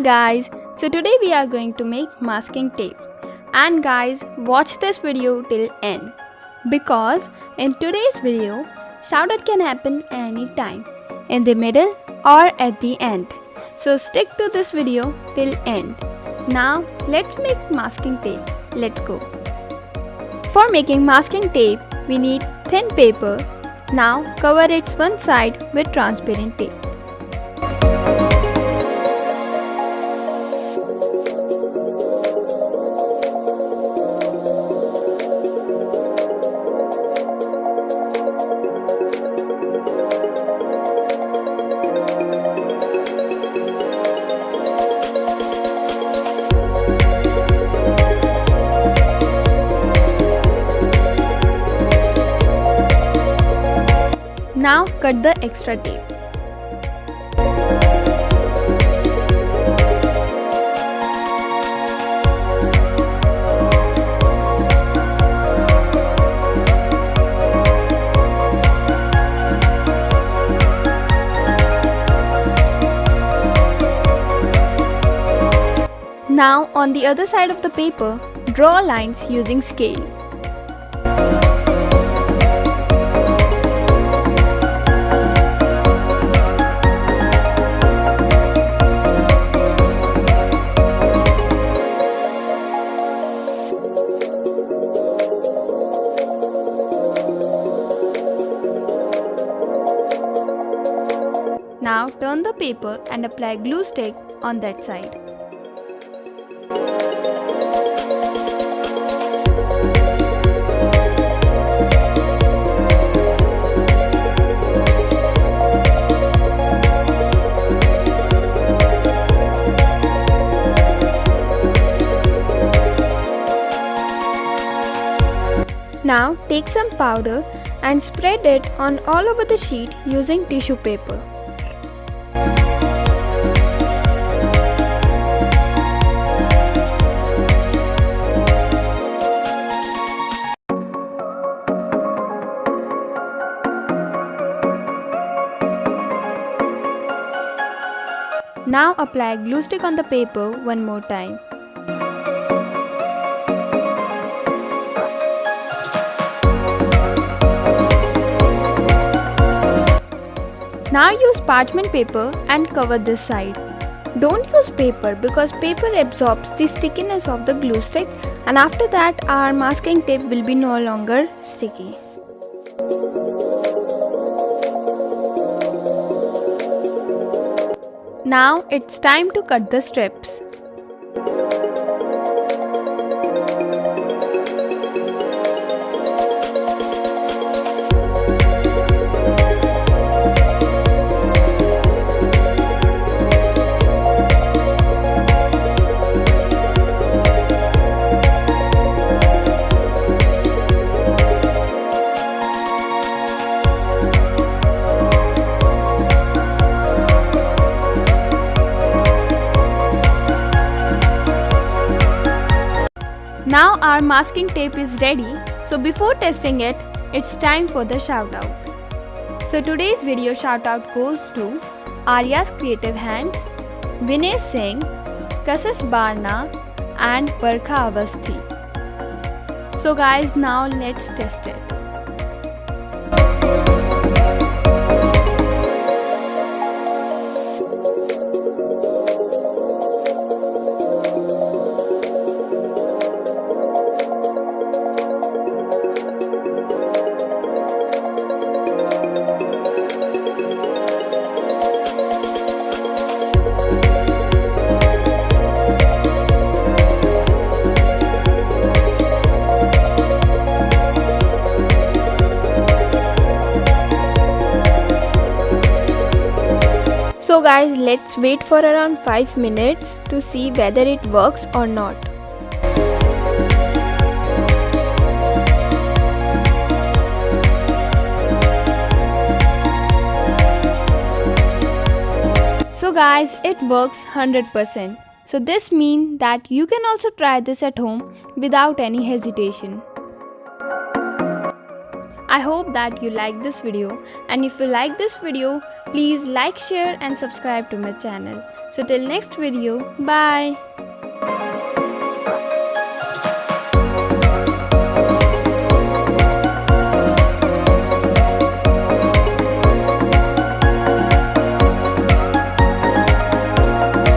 guys, so today we are going to make masking tape. And guys, watch this video till end. Because in today's video, shoutout can happen anytime, in the middle or at the end. So stick to this video till end. Now let's make masking tape. Let's go. For making masking tape, we need thin paper. Now cover its one side with transparent tape. Now cut the extra tape. Now on the other side of the paper, draw lines using scale. Now turn the paper and apply glue stick on that side. Now take some powder and spread it on all over the sheet using tissue paper. Now apply glue stick on the paper one more time. Now use parchment paper and cover this side. Don't use paper because paper absorbs the stickiness of the glue stick, and after that our masking tape will be no longer sticky. Now it's time to cut the strips. Now our masking tape is ready, so before testing it, it's time for the shoutout. So today's video shoutout goes to Arya's Creative Hands, Vinay Singh, Kasas Barna and Barkha Avasthi. So guys, now let's test it. So guys, let's wait for around 5 minutes to see whether it works or not. So guys, it works 100%. So this means that you can also try this at home without any hesitation. I hope that you like this video, and if you like this video, please like, share and subscribe to my channel. So till next video, bye.